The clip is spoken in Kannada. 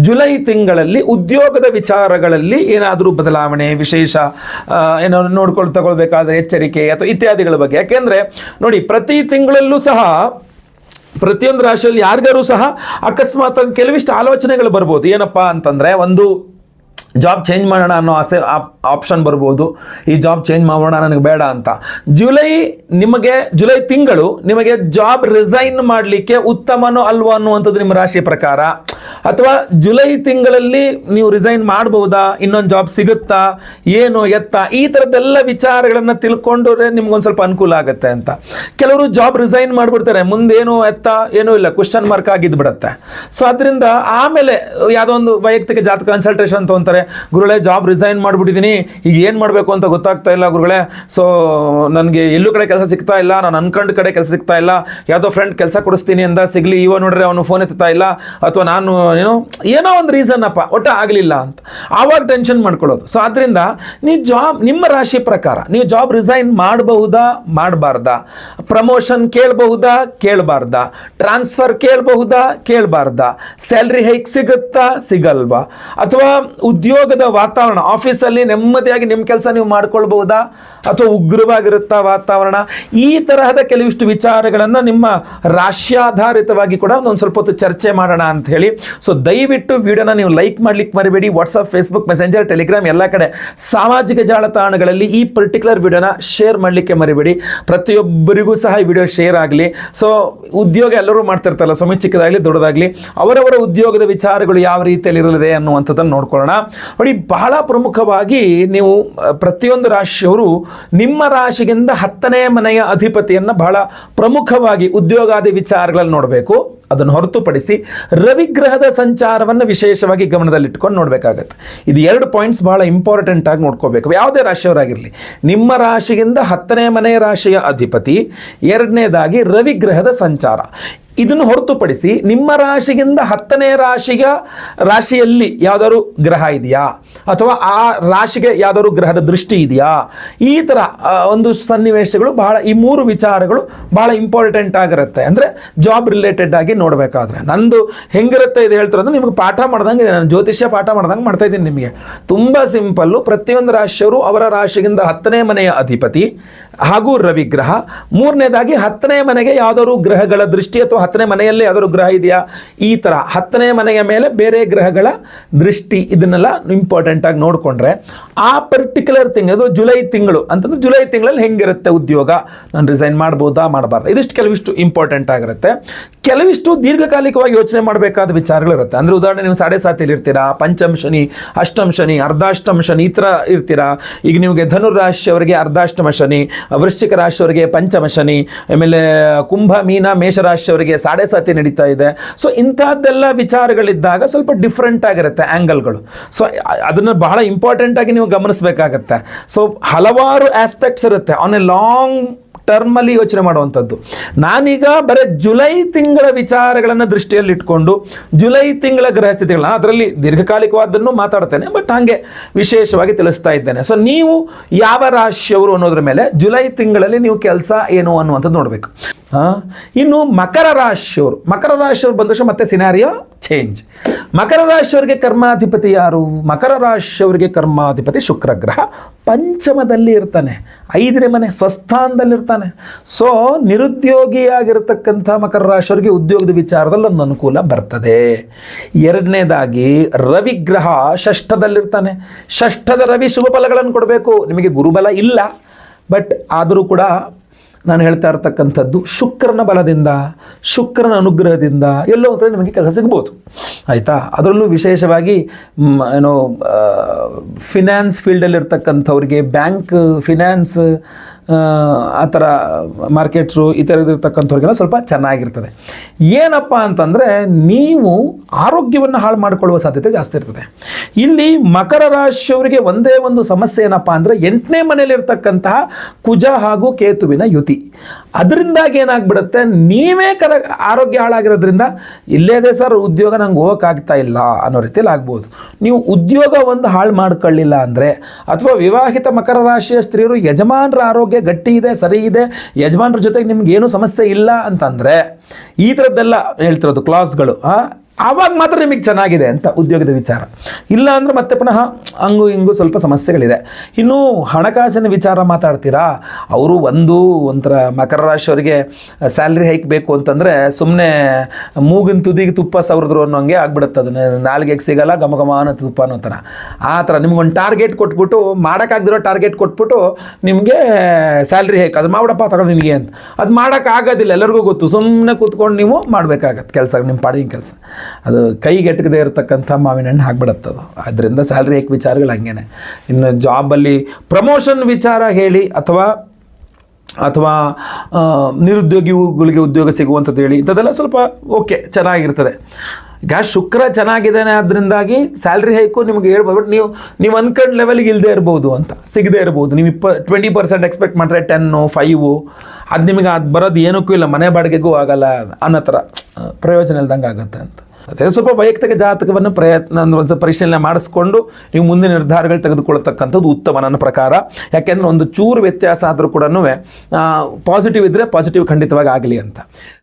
ಜುಲೈ ತಿಂಗಳಲ್ಲಿ ಉದ್ಯೋಗದ ವಿಚಾರಗಳಲ್ಲಿ ಏನಾದರೂ ಬದಲಾವಣೆ ವಿಶೇಷ ಏನೋ ತಗೊಳ್ಬೇಕಾದ್ರೆ ಎಚ್ಚರಿಕೆ ಅಥವಾ ಇತ್ಯಾದಿಗಳ ಬಗ್ಗೆ. ಯಾಕೆಂದ್ರೆ ನೋಡಿ, ಪ್ರತಿ ತಿಂಗಳಲ್ಲೂ ಸಹ ಪ್ರತಿಯೊಂದು ರಾಶಿಯಲ್ಲಿ ಯಾರಿಗಾರು ಸಹ ಅಕಸ್ಮಾತ್ ಕೆಲವಿಷ್ಟು ಆಲೋಚನೆಗಳು ಬರ್ಬೋದು. ಏನಪ್ಪಾ ಅಂತಂದ್ರೆ, ಒಂದು ಜಾಬ್ ಚೇಂಜ್ ಮಾಡೋಣ ಅನ್ನೋ ಆಪ್ಷನ್ ಬರ್ಬೋದು. ಈ ಜಾಬ್ ಚೇಂಜ್ ಮಾಡೋಣ, ನನಗೆ ಬೇಡ ಅಂತ. ಜುಲೈ ತಿಂಗಳು ನಿಮಗೆ ಜಾಬ್ ರಿಸೈನ್ ಮಾಡಲಿಕ್ಕೆ ಉತ್ತಮನೋ ಅಲ್ವೋ ಅನ್ನುವಂಥದ್ದು ನಿಮ್ಮ ರಾಶಿ ಪ್ರಕಾರ. ಅಥವಾ ಜುಲೈ ತಿಂಗಳಲ್ಲಿ ನೀವು ರಿಸೈನ್ ಮಾಡಬಹುದಾ, ಇನ್ನೊಂದು ಜಾಬ್ ಸಿಗುತ್ತಾ, ಏನು ಎತ್ತ, ಈ ಥರದ್ದೆಲ್ಲ ವಿಚಾರಗಳನ್ನು ತಿಳ್ಕೊಂಡ್ರೆ ನಿಮ್ಗೊಂದು ಸ್ವಲ್ಪ ಅನುಕೂಲ ಆಗುತ್ತೆ ಅಂತ. ಕೆಲವರು ಜಾಬ್ ರಿಸೈನ್ ಮಾಡಿಬಿಡ್ತಾರೆ, ಮುಂದೇನು ಎತ್ತ ಏನೂ ಇಲ್ಲ, ಕ್ವಶನ್ ಮಾರ್ಕ್ ಆಗಿದ್ದು ಬಿಡುತ್ತೆ. ಸೊ ಅದರಿಂದ ಆಮೇಲೆ ಯಾವುದೋ ಒಂದು ವೈಯಕ್ತಿಕ ಜಾತಕ ಕನ್ಸಲ್ಟೇಷನ್ ತೊಗೊಂತಾರೆ. ಗುರುಗಳೇ, ಜಾಬ್ ರಿಸೈನ್ ಮಾಡಿಬಿಟ್ಟಿದ್ದೀನಿ, ಈಗ ಏನು ಮಾಡಬೇಕು ಅಂತ ಗೊತ್ತಾಗ್ತಾ ಇಲ್ಲ ಗುರುಗಳೇ. ಸೊ ನನಗೆ ಎಲ್ಲೂ ಕಡೆ ಕೆಲಸ ಸಿಗ್ತಾ ಇಲ್ಲ, ನಾನು ಅನ್ಕೊಂಡ ಕಡೆ ಕೆಲಸ ಸಿಗ್ತಾ ಇಲ್ಲ, ಯಾವುದೋ ಫ್ರೆಂಡ್ ಕೆಲಸ ಕೊಡಿಸ್ತೀನಿ ಅಂದ ಸಿಗಲಿ, ಇವ ನೋಡ್ರೆ ಅವನು ಫೋನ್ ಎತ್ತಾ ಇಲ್ಲ, ಅಥವಾ ನಾನು ಏನೋ ಒಂದು ರೀಸನ್ ಅಪ್ಪ ಒಟ್ಟು ಆಗಲಿಲ್ಲ ಅಂತ ಆವಾಗ ಟೆನ್ಷನ್ ಮಾಡ್ಕೊಳ್ಳೋದು. ಸೊ ಅದರಿಂದ ನಿಮ್ಮ ರಾಶಿ ಪ್ರಕಾರ ನೀವು ಜಾಬ್ ರಿಸೈನ್ ಮಾಡಬಹುದಾ, ಮಾಡಬಾರ್ದಾ, ಪ್ರಮೋಷನ್ ಕೇಳಬಹುದಾ, ಕೇಳಬಾರ್ದಾ, ಟ್ರಾನ್ಸ್ಫರ್ ಕೇಳಬಹುದಾ, ಕೇಳಬಾರ್ದಾ, ಸ್ಯಾಲ್ರಿ ಹೈಕ್ ಸಿಗುತ್ತಾ, ಸಿಗಲ್ವಾ, ಅಥವಾ ಉದ್ಯೋಗದ ವಾತಾವರಣ ಆಫೀಸಲ್ಲಿ ನೆಮ್ಮದಿಯಾಗಿ ನಿಮ್ಮ ಕೆಲಸ ನೀವು ಮಾಡ್ಕೊಳ್ಬಹುದಾ, ಅಥವಾ ಉಗ್ರವಾಗಿರುತ್ತಾ ವಾತಾವರಣ, ಈ ತರಹದ ಕೆಲವಿಷ್ಟು ವಿಚಾರಗಳನ್ನು ನಿಮ್ಮ ರಾಶ್ಯಾಧಾರಿತವಾಗಿ ಕೂಡ ಒಂದು ಸ್ವಲ್ಪ ಹೊತ್ತು ಚರ್ಚೆ ಮಾಡೋಣ ಅಂತ ಹೇಳಿ. ಸೊ ದಯವಿಟ್ಟು ವಿಡಿಯೋನ ನೀವು ಲೈಕ್ ಮಾಡ್ಲಿಕ್ಕೆ ಮರಿಬೇಡಿ. ವಾಟ್ಸಪ್, ಫೇಸ್ಬುಕ್, ಮೆಸೆಂಜರ್, ಟೆಲಿಗ್ರಾಮ್ ಎಲ್ಲ ಕಡೆ ಸಾಮಾಜಿಕ ಜಾಲತಾಣಗಳಲ್ಲಿ ಈ ಪರ್ಟಿಕ್ಯುಲರ್ ವಿಡಿಯೋನ ಶೇರ್ ಮಾಡಲಿಕ್ಕೆ ಮರಿಬೇಡಿ. ಪ್ರತಿಯೊಬ್ಬರಿಗೂ ಸಹ ಈ ವಿಡಿಯೋ ಶೇರ್ ಆಗಲಿ. ಸೊ ಉದ್ಯೋಗ ಎಲ್ಲರೂ ಮಾಡ್ತಿರ್ತಾರಲ್ಲ, ಸ್ವಾಮಿ, ಚಿಕ್ಕದಾಗಲಿ ದೊಡ್ಡದಾಗಲಿ, ಅವರವರ ಉದ್ಯೋಗದ ವಿಚಾರಗಳು ಯಾವ ರೀತಿಯಲ್ಲಿ ಇರಲಿದೆ ಅನ್ನುವಂಥದ್ದನ್ನು ನೋಡ್ಕೊಳ್ಳೋಣ. ನೋಡಿ, ಬಹಳ ಪ್ರಮುಖವಾಗಿ ನೀವು ಪ್ರತಿಯೊಂದು ರಾಶಿಯವರು ನಿಮ್ಮ ರಾಶಿಗಿಂತ 10ನೇ ಮನೆಯ ಅಧಿಪತಿಯನ್ನು ಬಹಳ ಪ್ರಮುಖವಾಗಿ ಉದ್ಯೋಗಾದಿ ವಿಚಾರಗಳಲ್ಲಿ ನೋಡಬೇಕು. ಅದನ್ನು ಹೊರತುಪಡಿಸಿ ರವಿಗ್ರಹದ ಸಂಚಾರವನ್ನು ವಿಶೇಷವಾಗಿ ಗಮನದಲ್ಲಿಟ್ಕೊಂಡು ನೋಡಬೇಕಾಗತ್ತೆ. ಇದು 2 ಪಾಯಿಂಟ್ಸ್ ಬಹಳ ಇಂಪಾರ್ಟೆಂಟ್ ಆಗಿ ನೋಡ್ಕೋಬೇಕು. ಯಾವುದೇ ರಾಶಿಯವರಾಗಿರಲಿ, ನಿಮ್ಮ ರಾಶಿಗಿಂತ 10ನೇ ಮನೆಯ ರಾಶಿಯ ಅಧಿಪತಿ, ಎರಡನೇದಾಗಿ ರವಿಗ್ರಹದ ಸಂಚಾರ. ಇದನ್ನು ಹೊರತುಪಡಿಸಿ ನಿಮ್ಮ ರಾಶಿಗಿಂತ 10ನೇ ರಾಶಿಯಲ್ಲಿ ಯಾವುದಾದ್ರು ಗ್ರಹ ಇದೆಯಾ, ಅಥವಾ ಆ ರಾಶಿಗೆ ಯಾವುದಾದ್ರು ಗ್ರಹದ ದೃಷ್ಟಿ ಇದೆಯಾ, ಈ ಥರ ಒಂದು ಸನ್ನಿವೇಶಗಳು ಬಹಳ, ಈ 3 ವಿಚಾರಗಳು ಬಹಳ ಇಂಪಾರ್ಟೆಂಟ್ ಆಗಿರುತ್ತೆ. ಅಂದರೆ ಜಾಬ್ ರಿಲೇಟೆಡ್ ಆಗಿ ನೋಡಬೇಕಾದ್ರೆ ನಂದು ಹೆಂಗಿರುತ್ತೆ ಇದು ಹೇಳ್ತಿರೋದು ನಿಮಗೆ ಪಾಠ ಮಾಡ್ದಂಗೆ ಇದೆ. ನಾನು ಜ್ಯೋತಿಷ್ಯ ಪಾಠ ಮಾಡ್ದಂಗೆ ಮಾಡ್ತಾ ಇದ್ದೀನಿ ನಿಮಗೆ. ತುಂಬ ಸಿಂಪಲ್ಲು. ಪ್ರತಿಯೊಂದು ರಾಶಿಯವರು ಅವರ ರಾಶಿಗಿಂತ 10ನೇ ಮನೆಯ ಅಧಿಪತಿ ಹಾಗೂ ರವಿಗ್ರಹ, ಮೂರನೇದಾಗಿ 10ನೇ ಮನೆಗೆ ಯಾವುದಾದ್ರು ಗ್ರಹಗಳ ದೃಷ್ಟಿ, ಅಥವಾ 10ನೇ ಮನೆಯಲ್ಲಿ ಯಾವ್ದಾದ್ರು ಗ್ರಹ ಇದೆಯಾ, ಈ ಥರ 10ನೇ ಮನೆಯ ಮೇಲೆ ಬೇರೆ ಗ್ರಹಗಳ ದೃಷ್ಟಿ, ಇದನ್ನೆಲ್ಲ ಇಂಪಾರ್ಟೆಂಟ್ ಆಗಿ ನೋಡಿಕೊಂಡ್ರೆ ಆ ಪರ್ಟಿಕ್ಯುಲರ್ ತಿಂಗಳು, ಜುಲೈ ತಿಂಗಳು ಅಂತಂದ್ರೆ ಜುಲೈ ತಿಂಗಳಲ್ಲಿ ಹೆಂಗಿರುತ್ತೆ ಉದ್ಯೋಗ, ನಾನು ರಿಸೈನ್ ಮಾಡ್ಬೋದಾ, ಮಾಡಬಾರ್ದು, ಇದಿಷ್ಟು ಕೆಲವಿಷ್ಟು ಇಂಪಾರ್ಟೆಂಟ್ ಆಗಿರುತ್ತೆ. ಕೆಲವಿಷ್ಟು ದೀರ್ಘಕಾಲಿಕವಾಗಿ ಯೋಚನೆ ಮಾಡಬೇಕಾದ ವಿಚಾರಗಳಿರುತ್ತೆ. ಅಂದರೆ ಉದಾಹರಣೆ, ನೀವು 7.5 ಇರ್ತೀರಾ, ಪಂಚಮ ಶನಿ, ಅಷ್ಟಮ ಶನಿ, ಅರ್ಧಾಷ್ಟಮ ಶನಿ, ಈ ಥರ ಇರ್ತೀರಾ. ಈಗ ನಿಮಗೆ ಧನುರಾಶಿಯವರಿಗೆ ಅರ್ಧಾಷ್ಟಮ ಶನಿ, ವೃಶ್ಚಿಕ ರಾಶಿಯವರಿಗೆ ಪಂಚಮ ಶನಿ, ಆಮೇಲೆ ಕುಂಭ, ಮೀನ, ಮೇಷರಾಶಿಯವರಿಗೆ 7.5 ನಡೀತಾ ಇದೆ. ಸೊ ಇಂಥದ್ದೆಲ್ಲ ವಿಚಾರಗಳಿದ್ದಾಗ ಸ್ವಲ್ಪ ಡಿಫ್ರೆಂಟ್ ಆಗಿರುತ್ತೆ ಆ್ಯಂಗಲ್ಗಳು. ಸೊ ಅದನ್ನು ಬಹಳ ಇಂಪಾರ್ಟೆಂಟ್ ಆಗಿ ನೀವು ಗಮನಿಸಬೇಕಾಗತ್ತೆ. ಸೊ ಹಲವಾರು ಆಸ್ಪೆಕ್ಟ್ಸ್ ಇರುತ್ತೆ ಆನ್ ಎ ಲಾಂಗ್ ಟರ್ಮಲ್ಲಿ ಯೋಚನೆ ಮಾಡುವಂಥದ್ದು. ನಾನೀಗ ಬರೀ ಜುಲೈ ತಿಂಗಳ ವಿಚಾರಗಳನ್ನು ದೃಷ್ಟಿಯಲ್ಲಿ ಇಟ್ಕೊಂಡು ಜುಲೈ ತಿಂಗಳ ಗ್ರಹಸ್ಥಿತಿಗಳನ್ನ, ಅದರಲ್ಲಿ ದೀರ್ಘಕಾಲಿಕವಾದನ್ನು ಮಾತಾಡ್ತೇನೆ, ಬಟ್ ಹಾಗೆ ವಿಶೇಷವಾಗಿ ತಿಳಿಸ್ತಾ ಇದ್ದೇನೆ. ಸೊ ನೀವು ಯಾವ ರಾಶಿಯವರು ಅನ್ನೋದ್ರ ಮೇಲೆ ಜುಲೈ ತಿಂಗಳಲ್ಲಿ ನೀವು ಕೆಲಸ ಏನು ಅನ್ನುವಂಥದ್ದು ನೋಡಬೇಕು. ಇನ್ನು ಮಕರ ರಾಶಿಯವರು ಬಂದ ತಕ್ಷಣ ಮತ್ತೆ ಸಿನಾರಿಯೋ ಚೇಂಜ್. ಮಕರ ರಾಶಿಯವರಿಗೆ ಕರ್ಮಾಧಿಪತಿ ಯಾರು? ಮಕರ ರಾಶಿಯವರಿಗೆ ಕರ್ಮಾಧಿಪತಿ ಶುಕ್ರ ಗ್ರಹ ಪಂಚಮದಲ್ಲಿ ಇರ್ತಾನೆ, 5ನೇ ಮನೆ ಸ್ವಸ್ಥಾನದಲ್ಲಿರ್ತಾನೆ. ಸೊ ನಿರುದ್ಯೋಗಿಯಾಗಿರ್ತಕ್ಕಂಥ ಮಕರ ರಾಶಿಯವರಿಗೆ ಉದ್ಯೋಗದ ವಿಚಾರದಲ್ಲಿ ಒಂದು ಅನುಕೂಲ ಬರ್ತದೆ. ಎರಡನೇದಾಗಿ ರವಿಗ್ರಹ ಷಷ್ಠದಲ್ಲಿರ್ತಾನೆ. ಷಷ್ಠದ ರವಿ ಶುಭ ಫಲಗಳನ್ನು ಕೊಡಬೇಕು. ನಿಮಗೆ ಗುರುಬಲ ಇಲ್ಲ, ಬಟ್ ಆದರೂ ಕೂಡ ನಾನು ಹೇಳ್ತಾ ಇರ್ತಕ್ಕಂಥದ್ದು ಶುಕ್ರನ ಬಲದಿಂದ, ಶುಕ್ರನ ಅನುಗ್ರಹದಿಂದ ಎಲ್ಲೋ ಒಂದು ಕಡೆ ನಿಮಗೆ ಕೆಲಸ ಸಿಗ್ಬೋದು, ಆಯಿತಾ. ಅದರಲ್ಲೂ ವಿಶೇಷವಾಗಿ ಫಿನಾನ್ಸ್ ಫೀಲ್ಡಲ್ಲಿರ್ತಕ್ಕಂಥವ್ರಿಗೆ, ಬ್ಯಾಂಕ್, ಫಿನಾನ್ಸ್, ಆ ಥರ ಮಾರ್ಕೆಟ್ಸು ಈ ಥರದಿರ್ತಕ್ಕಂಥವ್ರಿಗೆಲ್ಲ ಸ್ವಲ್ಪ ಚೆನ್ನಾಗಿರ್ತದೆ. ಏನಪ್ಪ ಅಂತಂದರೆ ನೀವು ಆರೋಗ್ಯವನ್ನು ಹಾಳು ಮಾಡಿಕೊಳ್ಳುವ ಸಾಧ್ಯತೆ ಜಾಸ್ತಿ ಇರ್ತದೆ. ಇಲ್ಲಿ ಮಕರ ರಾಶಿಯವರಿಗೆ ಒಂದೇ ಒಂದು ಸಮಸ್ಯೆ ಏನಪ್ಪ ಅಂದರೆ 8ನೇ ಮನೆಯಲ್ಲಿರ್ತಕ್ಕಂತಹ ಕುಜ ಹಾಗೂ ಕೇತುವಿನ ಯುತಿ. ಅದರಿಂದಾಗಿ ಏನಾಗ್ಬಿಡುತ್ತೆ, ನೀವೇ ಆರೋಗ್ಯ ಹಾಳಾಗಿರೋದ್ರಿಂದ ಇಲ್ಲೇ ಇದೆ ಸರ್ ಉದ್ಯೋಗ, ನಂಗೆ ಹೋಗೋಕ್ಕಾಗ್ತಾ ಇಲ್ಲ ಅನ್ನೋ ರೀತಿಯಲ್ಲಿ ಆಗ್ಬೋದು. ನೀವು ಉದ್ಯೋಗ ಒಂದು ಹಾಳು ಮಾಡ್ಕೊಳ್ಳಿಲ್ಲ ಅಂದರೆ, ಅಥವಾ ವಿವಾಹಿತ ಮಕರ ರಾಶಿಯ ಸ್ತ್ರೀಯರು ಯಜಮಾನರ ಆರೋಗ್ಯ ಗಟ್ಟಿ ಇದೆ, ಸರಿ ಇದೆ, ಯಜಮಾನರ ಜೊತೆಗೆ ನಿಮ್ಗೆ ಏನೂ ಸಮಸ್ಯೆ ಇಲ್ಲ ಅಂತಂದರೆ, ಈ ಥರದ್ದೆಲ್ಲ ಹೇಳ್ತಿರೋದು ಕ್ಲಾಸ್ಗಳು ಆವಾಗ ಮಾತ್ರ ನಿಮಗೆ ಚೆನ್ನಾಗಿದೆ ಅಂತ ಉದ್ಯೋಗದ ವಿಚಾರ. ಇಲ್ಲ ಅಂದರೆ ಮತ್ತೆ ಪುನಃ ಹಂಗು ಹಿಂಗು ಸ್ವಲ್ಪ ಸಮಸ್ಯೆಗಳಿದೆ. ಇನ್ನು ಹಣಕಾಸಿನ ವಿಚಾರ ಮಾತಾಡ್ತೀರಾ, ಅವರು ಒಂಥರ ಮಕರ ರಾಶಿಯವರಿಗೆ ಸ್ಯಾಲ್ರಿ ಹೈಕ್ ಬೇಕು ಅಂತಂದರೆ ಸುಮ್ಮನೆ ಮೂಗಿನ ತುದಿಗೆ ತುಪ್ಪ ಸವರಿದ್ರು ಅನ್ನೋಂಗೆ ಆಗ್ಬಿಡುತ್ತೆ. ಅದನ್ನು ನಾಲ್ಗೆಗೆ ಸಿಗಲ್ಲ ಘಮ ತುಪ್ಪ ಅನ್ನೋ ಥರ. ಆ ಥರ ನಿಮ್ಗೊಂದು ಟಾರ್ಗೆಟ್ ಕೊಟ್ಬಿಟ್ಟು, ಮಾಡೋಕ್ಕಾಗದಿರೋ ಟಾರ್ಗೆಟ್ ಕೊಟ್ಬಿಟ್ಟು ನಿಮಗೆ ಸ್ಯಾಲ್ರಿ ಹೈಕ್ ಅದು ಮಾಡ್ಬಿಡಪ್ಪ ತಗೊಂಡು ನಿನಗೆ ಅಂತ. ಅದು ಮಾಡೋಕ್ಕಾಗೋದಿಲ್ಲ, ಎಲ್ಲರಿಗೂ ಗೊತ್ತು. ಸುಮ್ಮನೆ ಕೂತ್ಕೊಂಡು ನೀವು ಮಾಡಬೇಕಾಗತ್ತೆ ಕೆಲಸ, ನಿಮ್ಮ ಪಾಡಿನ ಕೆಲಸ. ಅದು ಕೈಗೆಟಕದೇ ಇರತಕ್ಕಂಥ ಮಾವಿನ ಹಣ್ಣು ಆಗ್ಬಿಡತ್ತದು. ಅದರಿಂದ ಸ್ಯಾಲ್ರಿ ಹೈಕ್ ವಿಚಾರಗಳು ಹಂಗೇನೆ. ಇನ್ನು ಜಾಬಲ್ಲಿ ಪ್ರಮೋಷನ್ ವಿಚಾರ ಹೇಳಿ ಅಥವಾ ನಿರುದ್ಯೋಗಿಗಳಿಗೆ ಉದ್ಯೋಗ ಸಿಗುವಂಥದ್ದು ಹೇಳಿ, ಇಂಥದ್ದೆಲ್ಲ ಸ್ವಲ್ಪ ಓಕೆ ಚೆನ್ನಾಗಿರ್ತದೆ. ಈಗ ಶುಕ್ರ ಚೆನ್ನಾಗಿದ್ದಾನೆ, ಅದರಿಂದಾಗಿ ಸ್ಯಾಲ್ರಿ ಹೈಕು ನಿಮಗೆ ಹೇಳ್ಬೋದು. ಬಟ್ ನೀವು ಅನ್ಕಂಡು ಲೆವೆಲ್ಗೆ ಇಲ್ಲದೆ ಇರ್ಬೋದು ಅಂತ, ಸಿಗದೆ ಇರ್ಬೋದು. ನೀವು 20% ಎಕ್ಸ್ಪೆಕ್ಟ್ ಮಾಡಿದ್ರೆ 10, 5 ಅದು ನಿಮಗೆ ಅದು ಬರೋದು ಏನಕ್ಕೂ ಇಲ್ಲ, ಮನೆ ಬಾಡಿಗೆಗೂ ಆಗಲ್ಲ ಅನ್ನೋ ಥರ ಪ್ರಯೋಜನ ಇಲ್ದಂಗೆ ಆಗುತ್ತೆ ಅಂತ. ಅದೇ ಸ್ವಲ್ಪ ವೈಯಕ್ತಿಕ ಜಾತಕವನ್ನು ಒಂದು ಪರಿಶೀಲನೆ ಮಾಡಿಸ್ಕೊಂಡು ನೀವು ಮುಂದಿನ ನಿರ್ಧಾರಗಳು ತೆಗೆದುಕೊಳ್ತಕ್ಕಂಥದ್ದು ಉತ್ತಮ ನನ್ನ ಪ್ರಕಾರ. ಯಾಕೆಂದರೆ ಒಂದು ಚೂರು ವ್ಯತ್ಯಾಸ ಆದರೂ ಕೂಡ ಪಾಸಿಟಿವ್ ಇದ್ದರೆ ಪಾಸಿಟಿವ್ ಖಂಡಿತವಾಗಿ ಆಗಲಿ ಅಂತ.